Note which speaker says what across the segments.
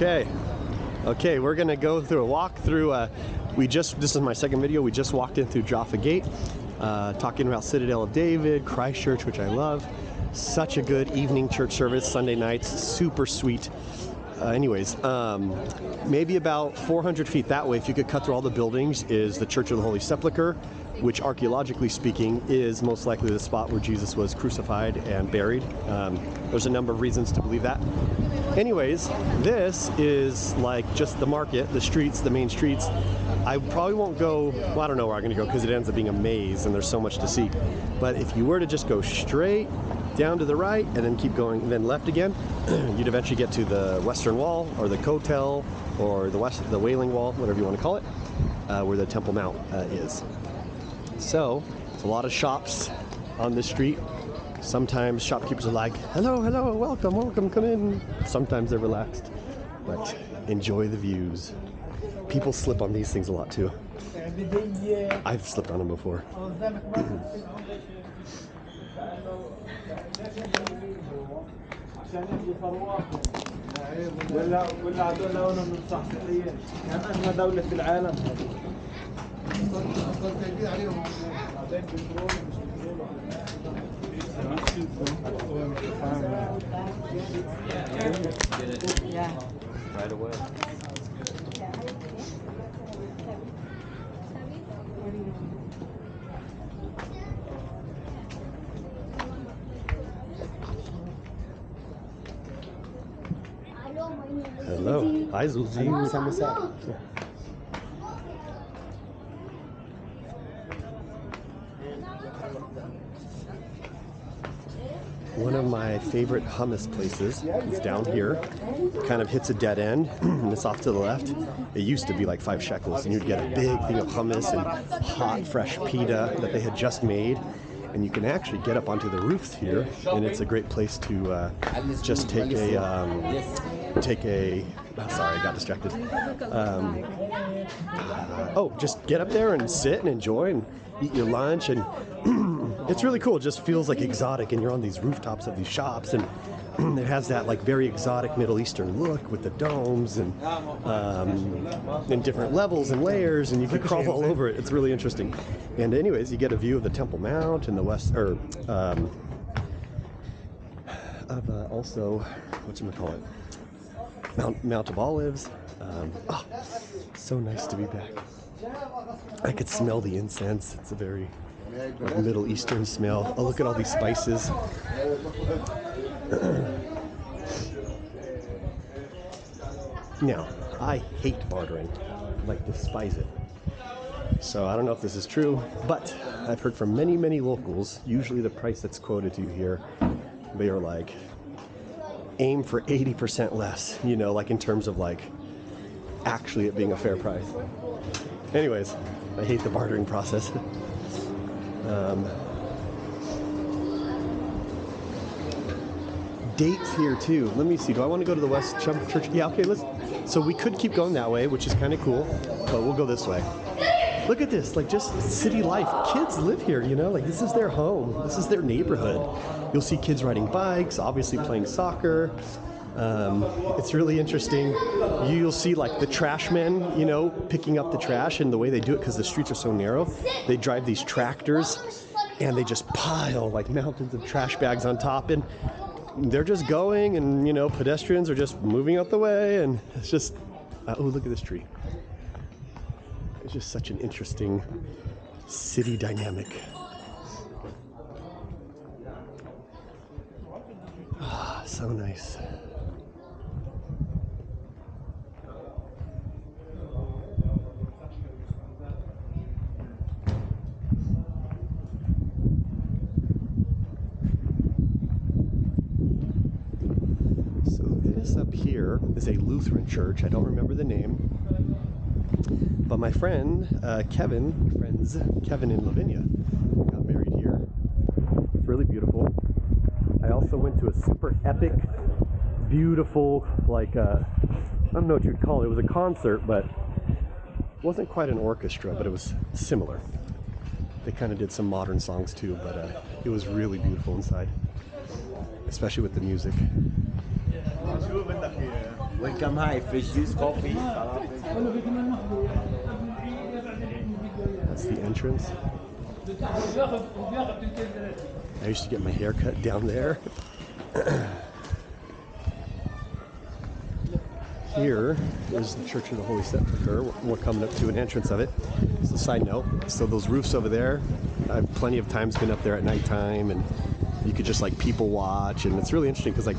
Speaker 1: Okay, we're gonna go through a walk through. This is my second video. We just walked in through Jaffa Gate, talking about Citadel of David, Christ Church, which I love. Such a good evening church service, Sunday nights, super sweet. Maybe about 400 feet that way, if you could cut through all the buildings, is the Church of the Holy Sepulchre, which archaeologically speaking is most likely the spot where Jesus was crucified and buried. There's a number of reasons to believe that. Anyways, this is like just the market, the streets, the main streets. I probably won't go, well, I don't know where I'm going to go because it ends up being a maze and there's so much to see. But if you were to just go straight down to the right and then keep going and then left again, you'd eventually get to the Western Wall or the Kotel or the Wailing Wall, whatever you want to call it, where the Temple Mount is. So, it's a lot of shops on this street. Sometimes shopkeepers are like, hello, welcome, come in. Sometimes they're relaxed, but enjoy the views. People slip on these things a lot too. I've slipped on them before.
Speaker 2: Yeah.
Speaker 1: Right away. Hello. Hi, Zuzi. One of my favorite hummus places is down here. Kind of hits a dead end. It's off to the left. It used to be like 5 shekels, and you'd get a big thing of hummus and hot, fresh pita that they had just made. And you can actually get up onto the roofs here, and it's a great place to just take a. Sorry, I got distracted. Just get up there and sit and enjoy and eat your lunch, and it's really cool. It just feels like exotic, and you're on these rooftops of these shops, and it has that like very exotic Middle Eastern look with the domes and in different levels and layers, and you can crawl all over it. It's really interesting. And anyways, you get a view of the Temple Mount and the west, also whatchamacallit, Mount of Olives. So nice to be back. I could smell the incense. It's a very Middle Eastern smell. Oh, look at all these spices. Now, I hate bartering, like despise it. So I don't know if this is true, but I've heard from many, many locals, usually the price that's quoted to you here, they are like, aim for 80% less, like in terms of like actually it being a fair price. Anyways, I hate the bartering process. Dates here too. Let me see. Do I want to go to the West Church? Yeah, okay, so we could keep going that way, which is kind of cool, but we'll go this way. Look at this, like just city life. Kids live here, like this is their home. This is their neighborhood. You'll see kids riding bikes, obviously playing soccer. It's really interesting. You'll see like the trash men, picking up the trash, and the way they do it, because the streets are so narrow, they drive these tractors and they just pile like mountains of trash bags on top, and they're just going, and pedestrians are just moving out the way, and it's just, oh, look at this tree. It's just such an interesting city dynamic. So nice. So this up here is a Lutheran church. I don't remember the name. But my friend, Kevin in Lavinia, got married here. It's really beautiful. I also went to a super epic, beautiful, like, I don't know what you'd call it. It was a concert, but it wasn't quite an orchestra, but it was similar. They kind of did some modern songs too, but it was really beautiful inside, especially with the music.
Speaker 2: Welcome, hi, fresh juice, coffee.
Speaker 1: That's the entrance. I used to get my hair cut down there. Here is the Church of the Holy Sepulchre. We're coming up to an entrance of it. It's a side note. So those roofs over there, I've plenty of times been up there at nighttime, and you could just like people watch, and it's really interesting because like,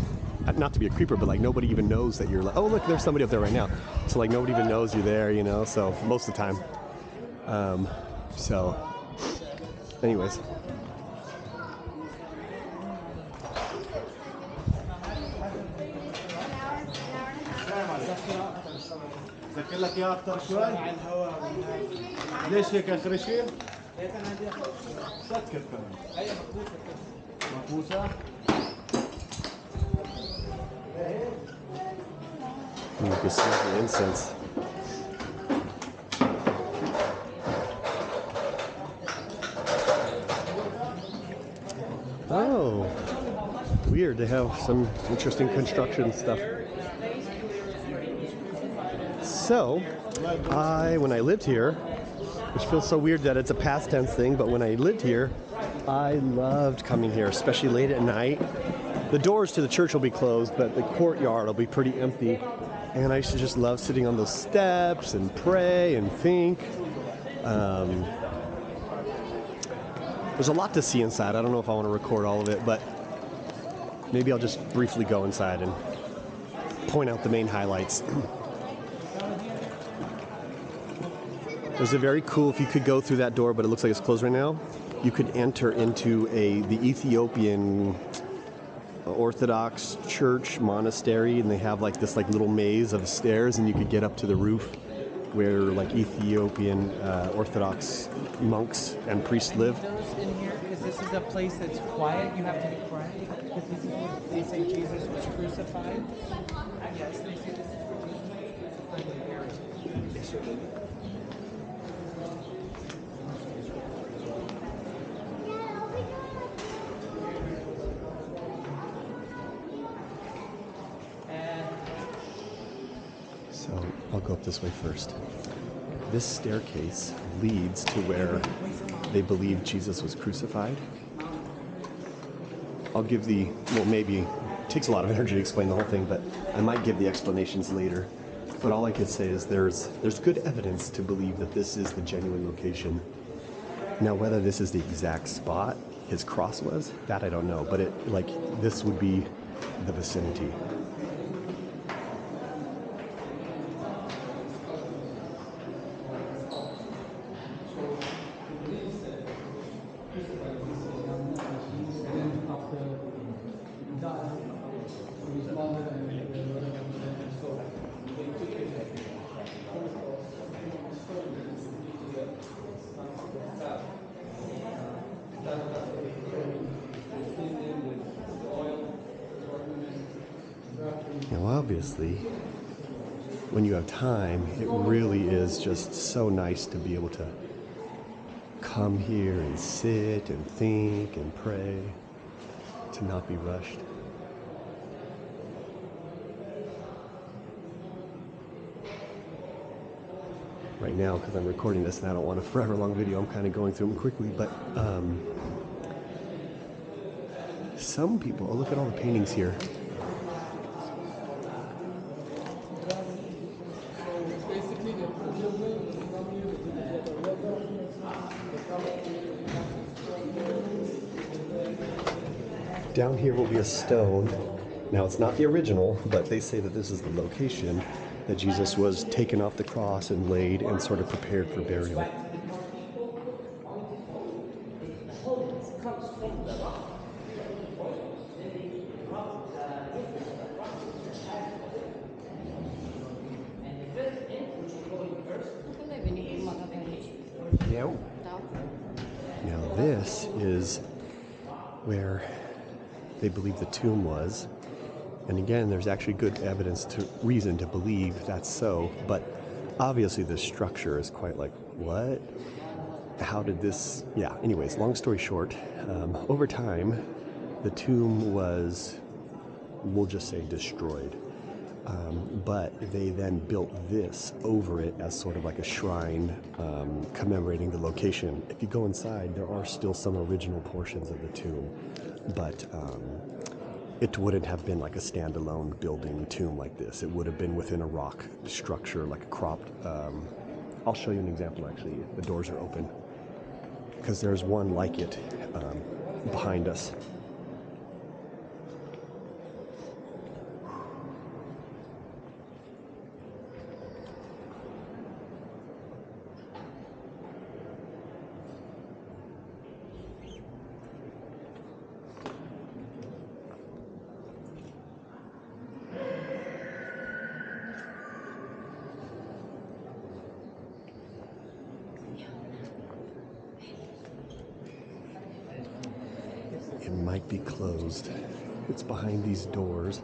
Speaker 1: not to be a creeper, but like nobody even knows that you're like, oh look, there's somebody up there right now. So like nobody even knows you're there, you know. So most of the time. So, anyways.
Speaker 2: ذكر لك اياها اكثر شوي على الهواء. ليش هيك اخر شيء؟ سكر كمان. هي مكبوسه.
Speaker 1: You can smell the incense. Oh, weird. They have some interesting construction stuff. So, when I lived here, which feels so weird that it's a past tense thing, but when I lived here, I loved coming here, especially late at night. The doors to the church will be closed, but the courtyard will be pretty empty. And I used to just love sitting on those steps and pray and think. There's a lot to see inside. I don't know if I want to record all of it, but maybe I'll just briefly go inside and point out the main highlights. There's a very cool, if you could go through that door, but it looks like it's closed right now, you could enter into the Ethiopian Orthodox church monastery, and they have like this like little maze of stairs, and you could get up to the roof where like Ethiopian Orthodox monks and priests live.
Speaker 3: In here, because this is a place that's quiet, you have to be quiet, because this is where they say Jesus was crucified. I guess they say this is where Jesus was crucified and buried.
Speaker 1: So I'll go up this way first. This staircase leads to where they believe Jesus was crucified. I'll give maybe it takes a lot of energy to explain the whole thing, but I might give the explanations later. But all I could say is there's good evidence to believe that this is the genuine location. Now, whether this is the exact spot his cross was, that I don't know, but this would be the vicinity. Now, obviously, when you have time, it really is just so nice to be able to come here and sit and think and pray, to not be rushed. Right now, because I'm recording this and I don't want a forever long video, I'm kind of going through them quickly, but some people, oh, look at all the paintings here. Down here will be a stone. Now, it's not the original, but they say that this is the location that Jesus was taken off the cross and laid and sort of prepared for burial. Now this is where they believe the tomb was. And again, there's actually good reason to believe that's so, but obviously the structure is quite like, what? How did this? Yeah, anyways, long story short, over time, the tomb was, we'll just say, destroyed. But they then built this over it as sort of like a shrine commemorating the location. If you go inside, there are still some original portions of the tomb, but it wouldn't have been like a standalone building tomb like this. It would have been within a rock structure, like a cropped. I'll show you an example actually. The doors are open because there's one like it behind us. It might be closed. It's behind these doors.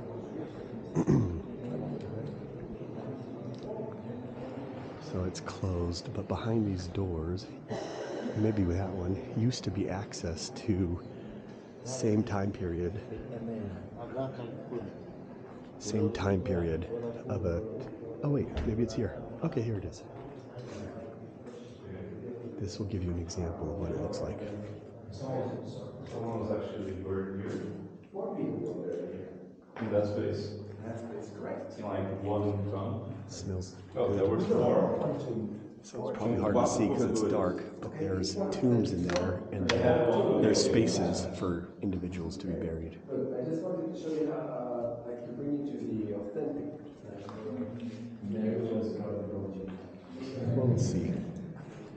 Speaker 1: So it's closed, but behind these doors, maybe that one, used to be access to same time period of a, oh wait, maybe it's here. Okay, here it is. This will give you an example of what it looks like.
Speaker 4: Someone was actually buried here. In that space.
Speaker 1: That's correct.
Speaker 4: Like 1 ton.
Speaker 1: Smells.
Speaker 4: Oh, there were 4.
Speaker 1: So it's probably hard to see because it's dark, but there's tombs in there, and there's spaces for individuals to be buried.
Speaker 5: I just wanted to show you how, to bring you to the authentic.
Speaker 1: Well, let's see.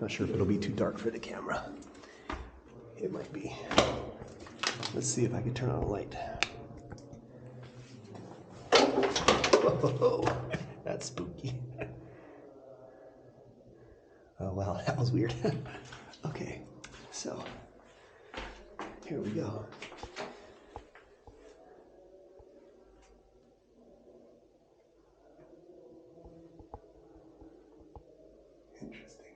Speaker 1: Not sure if it'll be too dark for the camera. It might be. Let's see if I can turn on a light. Whoa, that's spooky. Oh wow, that was weird. Okay, so here we go. Interesting.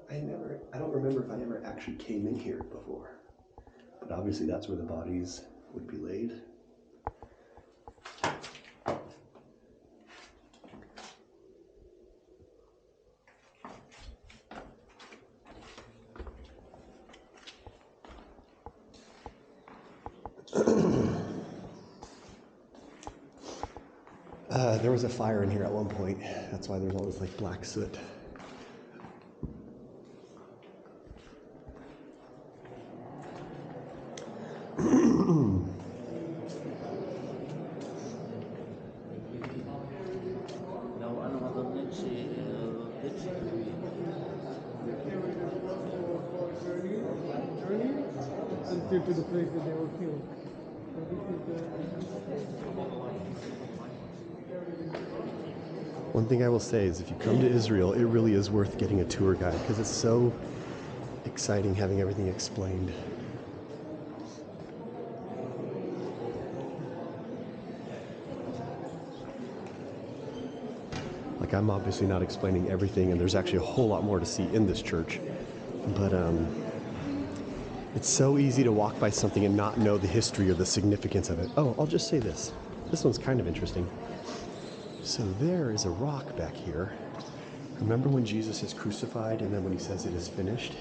Speaker 1: I don't remember if I ever actually came in here before, but obviously that's where the bodies would be laid. There was a fire in here at one point. That's why there's all this like black soot.
Speaker 6: Until to the place that they were killed. So this
Speaker 1: One thing I will say is if you come to Israel, it really is worth getting a tour guide because it's so exciting having everything explained. Like I'm obviously not explaining everything, and there's actually a whole lot more to see in this church, but it's so easy to walk by something and not know the history or the significance of it. Oh, I'll just say this. This one's kind of interesting. So there is a rock back here. Remember when Jesus is crucified and then when he says it is finished,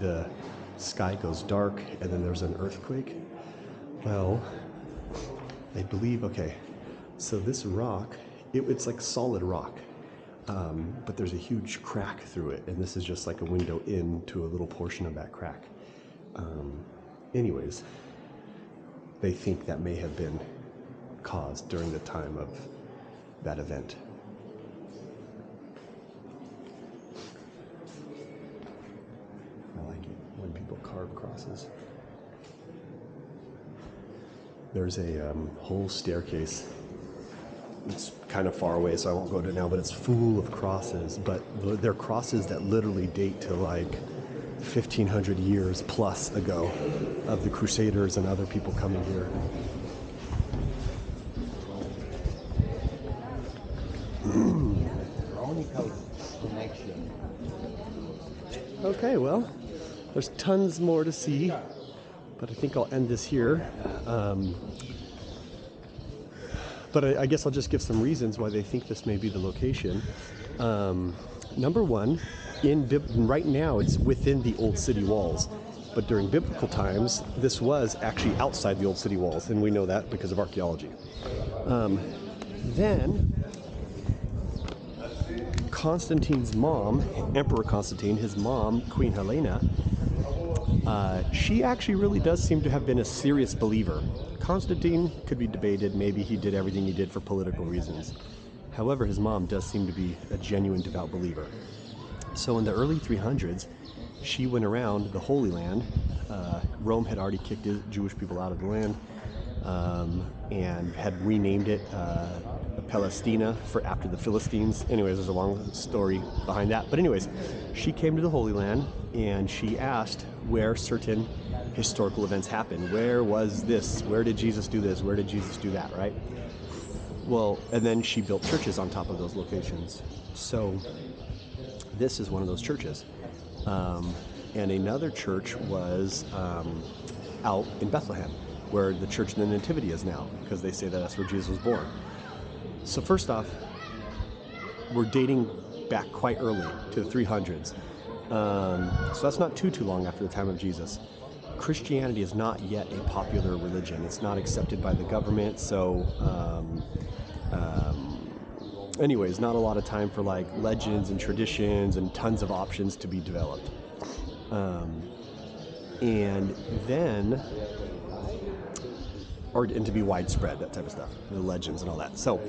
Speaker 1: the sky goes dark and then there's an earthquake? Well, I believe, okay, so this rock, it's like solid rock, but there's a huge crack through it, and this is just like a window into a little portion of that crack. Anyways, they think that may have been caused during the time of that event. I like it when people carve crosses. There's a whole staircase. It's kind of far away, so I won't go to it now, but it's full of crosses. But they're crosses that literally date to like 1,500 years plus ago of the Crusaders and other people coming here. Okay, well, there's tons more to see, but I think I'll end this here. But I guess I'll just give some reasons why they think this may be the location. Number one, right now it's within the old city walls. But during biblical times, this was actually outside the old city walls, and we know that because of archaeology. Then, Constantine's mom, Emperor Constantine, his mom, Queen Helena, she actually really does seem to have been a serious believer. Constantine could be debated, maybe he did everything he did for political reasons. However, his mom does seem to be a genuine devout believer. So in the early 300s, she went around the Holy Land. Rome had already kicked Jewish people out of the land and had renamed it Palestina for after the Philistines. Anyways, there's a long story behind that. But anyways, she came to the Holy Land and she asked where certain historical events happened. Where was this? Where did Jesus do this? Where did Jesus do that, right? Well, and then she built churches on top of those locations. So this is one of those churches. And another church was out in Bethlehem, where the Church of the Nativity is now, because they say that that's where Jesus was born. So first off, we're dating back quite early to the 300s. So that's not too long after the time of Jesus. Christianity is not yet a popular religion. It's not accepted by the government, so anyways, not a lot of time for like legends and traditions and tons of options to be developed. And to be widespread, that type of stuff, the legends and all that. So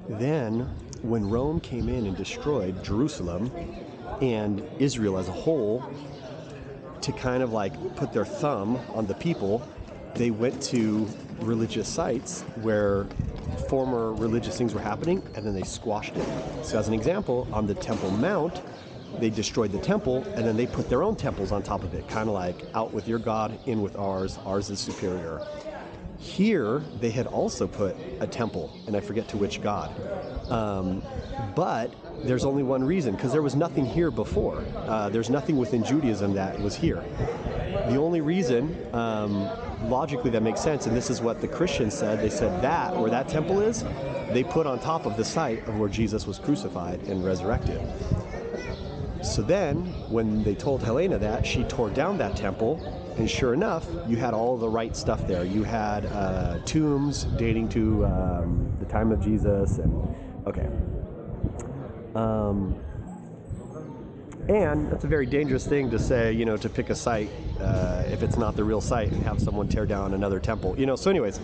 Speaker 1: then when Rome came in and destroyed Jerusalem and Israel as a whole, to kind of like put their thumb on the people, they went to religious sites where former religious things were happening, and then they squashed it. So as an example, on the Temple Mount, they destroyed the temple, and then they put their own temples on top of it, kind of like out with your God, in with ours is superior. Here, they had also put a temple, and I forget to which god. But there's only one reason, because there was nothing here before. There's nothing within Judaism that was here. The only reason, logically that makes sense, and this is what the Christians said, they said that, where that temple is, they put on top of the site of where Jesus was crucified and resurrected. So then, when they told Helena that, she tore down that temple, and sure enough, you had all the right stuff there. You had tombs dating to the time of Jesus, and okay. And that's a very dangerous thing to say, to pick a site if it's not the real site and have someone tear down another temple. So anyways,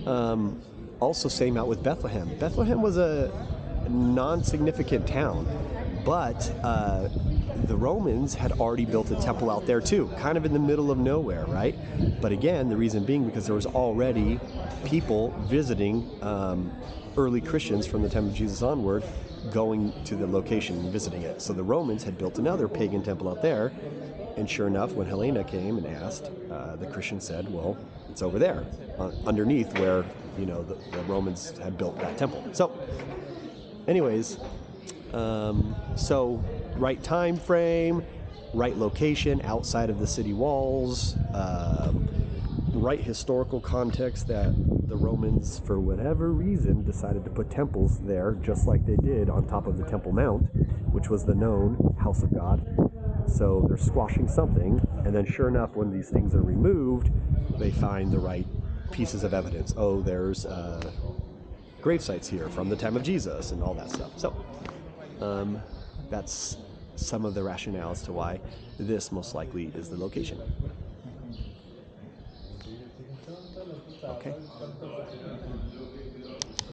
Speaker 1: also same out with Bethlehem. Bethlehem was a non-significant town, but the Romans had already built a temple out there too, kind of in the middle of nowhere, right? But again, the reason being because there was already people visiting, early Christians from the time of Jesus onward, going to the location and visiting it. So the Romans had built another pagan temple out there, and sure enough, when Helena came and asked, the Christians said, well, it's over there, underneath where, the Romans had built that temple. So, anyways, so right time frame, right location outside of the city walls, right historical context that the Romans, for whatever reason, decided to put temples there, just like they did on top of the Temple Mount, which was the known house of God. So they're squashing something, and then sure enough, when these things are removed, they find the right pieces of evidence. Oh, there's grave sites here from the time of Jesus and all that stuff. So that's some of the rationale as to why this most likely is the location. Okay.